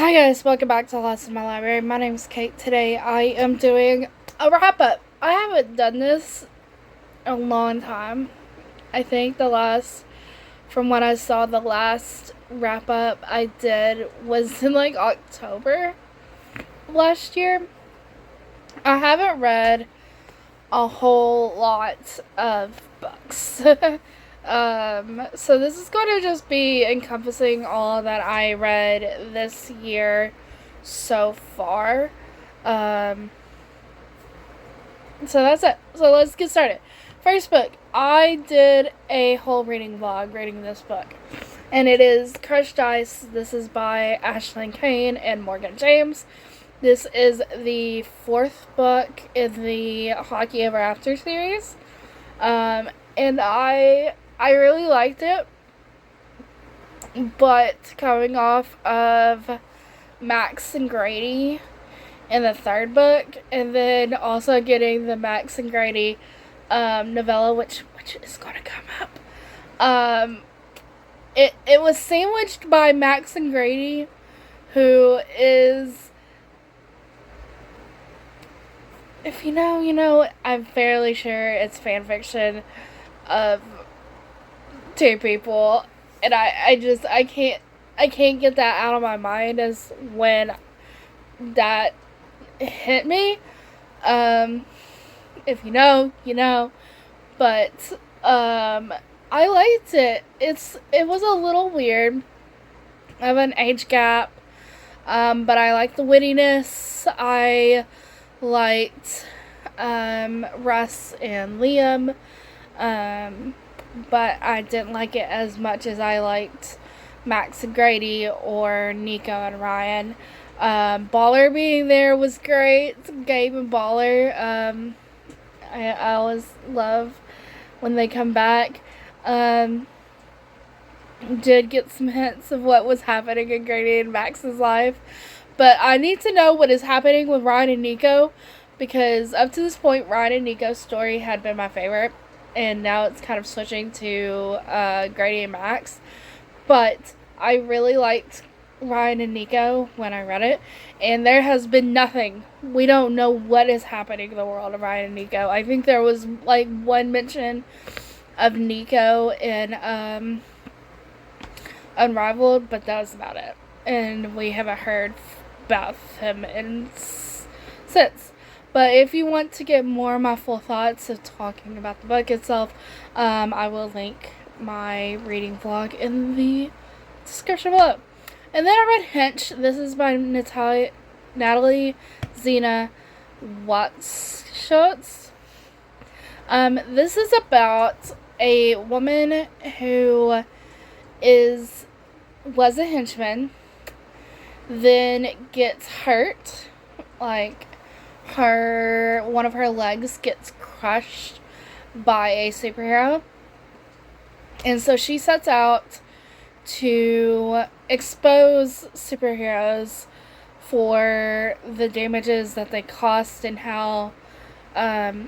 Hi guys, welcome back to Lost in My Library. My name is Kate. Today I am doing a wrap up. I haven't done this a long time. I think from what I saw, the last wrap up I did was in like October last year. I haven't read a whole lot of books. So this is going to just be encompassing all that I read this year so far. So that's it. So let's get started. First book. I did a whole reading vlog reading this book. And it is Crushed Ice. This is by Ashlyn Kane and Morgan James. This is the fourth book in the Hockey Ever After series. And I really liked it. But coming off of Max and Grady in the third book, and then also getting the Max and Grady novella, which is going to come up. It was sandwiched by Max and Grady, who is, if you know, you know. I'm fairly sure it's fan fiction of two people, and I can't get that out of my mind as when that hit me. If you know, you know. But I liked it. It was a little weird of an age gap, but I liked the wittiness. I liked Russ and Liam, but I didn't like it as much as I liked Max and Grady or Nico and Ryan. Baller being there was great. Gabe and Baller. I always love when they come back. Did get some hints of what was happening in Grady and Max's life. But I need to know what is happening with Ryan and Nico, because up to this point, Ryan and Nico's story had been my favorite. And now it's kind of switching to Grady and Max. But I really liked Ryan and Nico when I read it, and there has been nothing. We don't know what is happening in the world of Ryan and Nico. I think there was like one mention of Nico in Unrivaled, but that was about it. And we haven't heard about him since. But if you want to get more of my full thoughts of talking about the book itself, I will link my reading vlog in the description below. And then I read Hinch. This is by Natalie Zena Watschutz. This is about a woman who was a henchman, then gets hurt, like one of her legs gets crushed by a superhero, and so she sets out to expose superheroes for the damages that they cost and how the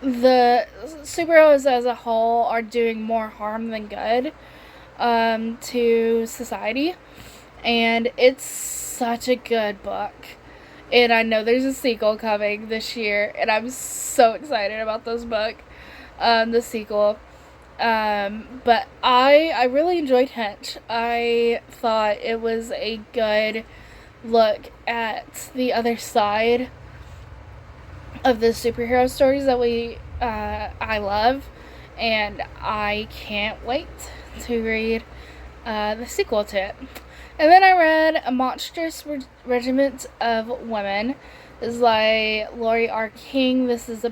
superheroes as a whole are doing more harm than good to society. And it's such a good book. And I know there's a sequel coming this year, and I'm so excited about this book, the sequel. But I really enjoyed Hinch. I thought it was a good look at the other side of the superhero stories that I love, and I can't wait to read the sequel to it. And then I read A Monstrous Regiment of Women. This is by Laurie R. King. This is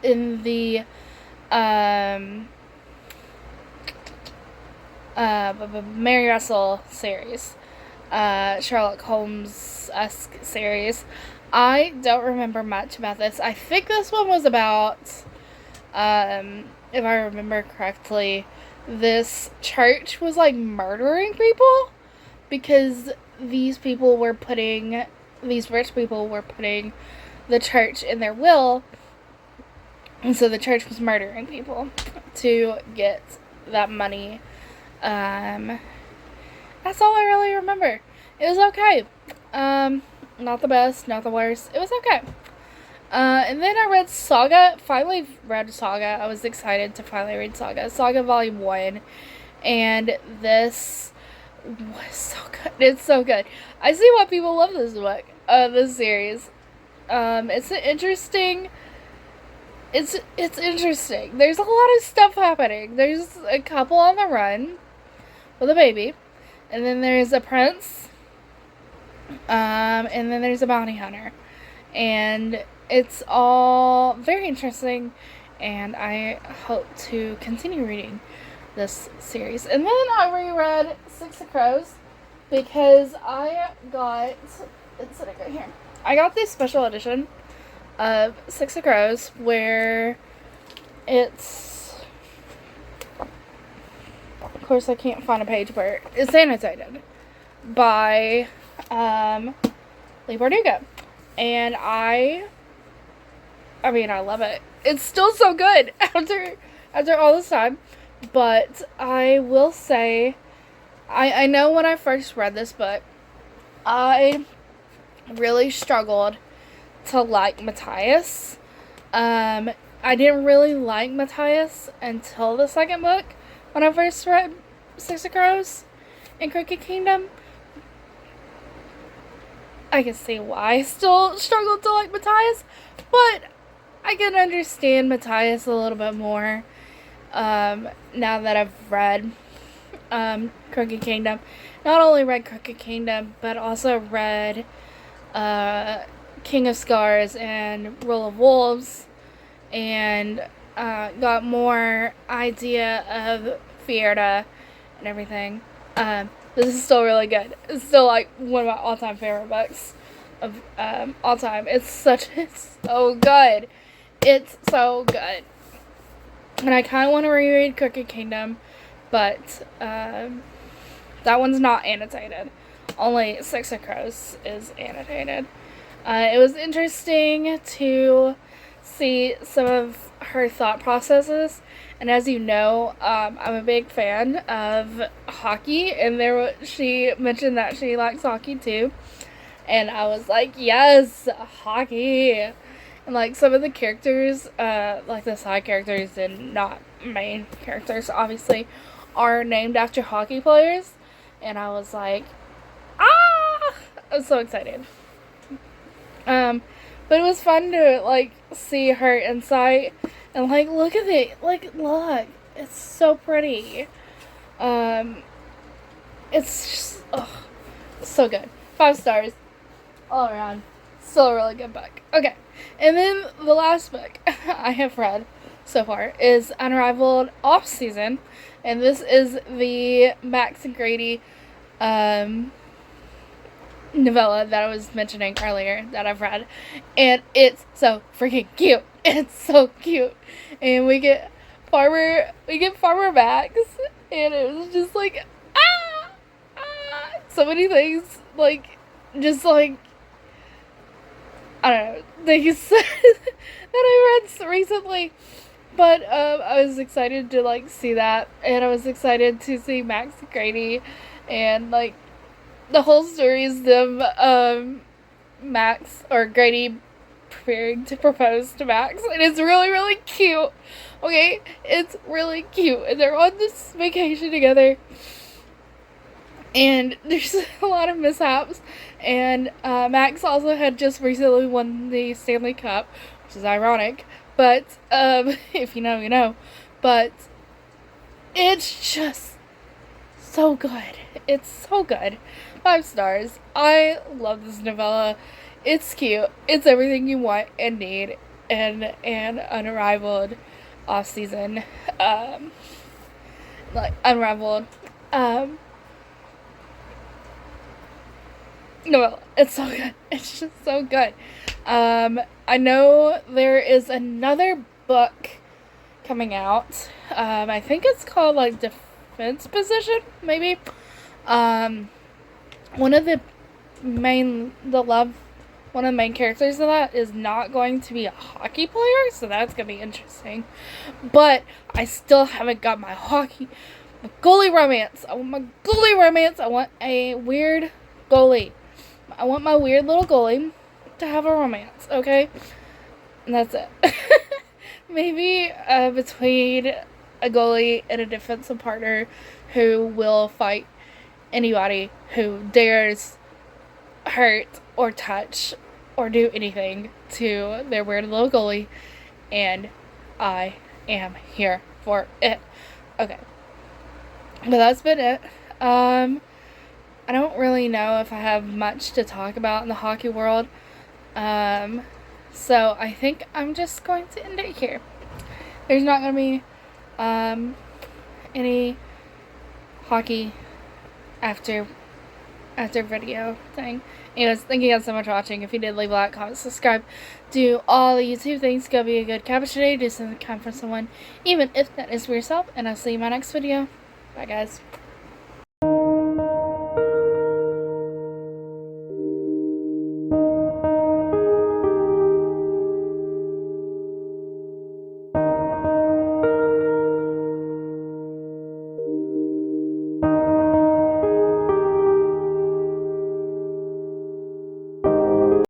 in the Mary Russell series, Sherlock Holmes-esque series. I don't remember much about this. I think this one was about, if I remember correctly, this church was like murdering people because these rich people were putting the church in their will, and so the church was murdering people to get that money. That's all I really remember. It was okay. Not the best, not the worst. It was okay. And then I read Saga. Finally read Saga. I was excited to finally read Saga. Saga Volume 1. And this was so good. It's so good. I see why people love this book. This series. It's an interesting... It's interesting. There's a lot of stuff happening. There's a couple on the run with a baby. And then there's a prince. And then there's a bounty hunter. And it's all very interesting, and I hope to continue reading this series. And then I reread Six of Crows because I got, it's sitting right here. I got this special edition of Six of Crows where it's, of course I can't find a page where it's annotated by Leigh Bardugo. And I mean, I love it. It's still so good after all this time. But I will say, I know when I first read this book, I really struggled to like Matthias. I didn't really like Matthias until the second book when I first read Six of Crows and Crooked Kingdom. I can see why I still struggled to like Matthias, but I can understand Matthias a little bit more now that I've read Crooked Kingdom. Not only read Crooked Kingdom, but also read King of Scars and Rule of Wolves, and got more idea of Fjerda and everything. This is still really good. It's still like one of my all-time favorite books of all time. It's so good. It's so good. And I kind of want to reread Crooked Kingdom, but that one's not annotated. Only Six of Crows is annotated. It was interesting to see some of her thought processes. And as you know, I'm a big fan of hockey, and she mentioned that she likes hockey too. And I was like, yes, hockey. And like some of the characters, like the side characters and not main characters, obviously, are named after hockey players. And I was like, I was so excited. But it was fun to like see her insight and like look at it, like look, it's so pretty. It's just so good. 5 stars all around. Still a really good book. Okay, and then the last book I have read so far is Unrivaled Off Season, and this is the Max and Grady novella that I was mentioning earlier that I've read, and it's so freaking cute. It's so cute, and we get Farmer Max, and it was just like so many things, like just like I don't know things that I read recently, but I was excited to like see that, and I was excited to see Max and Grady, and like the whole story is them, Max, or Grady, preparing to propose to Max, and it's really, really cute, okay? It's really cute, and they're on this vacation together, and there's a lot of mishaps, and, Max also had just recently won the Stanley Cup, which is ironic, but, if you know, you know, but it's just so good. It's so good. 5 stars. I love this novella. It's cute. It's everything you want and need in an unrivaled off season. Like unrivaled novella. It's so good. It's just so good. I know there is another book coming out. I think it's called like Defense Position, maybe. One of the main characters of that is not going to be a hockey player, so that's gonna be interesting. But I still haven't got my goalie romance. I want my goalie romance. I want a weird goalie. I want my weird little goalie to have a romance, okay? And that's it. Maybe between a goalie and a defensive partner who will fight anybody who dares hurt or touch or do anything to their weird little goalie. And I am here for it. Okay. But that's been it. I don't really know if I have much to talk about in the hockey world. So I think I'm just going to end it here. There's not going to be any hockey after video thing. Anyways, thank you guys so much for watching. If you did, leave a like, comment, subscribe, do all the YouTube things. Go be a good cabbage today. Do something kind for someone, even if that is for yourself. And I'll see you in my next video. Bye, guys.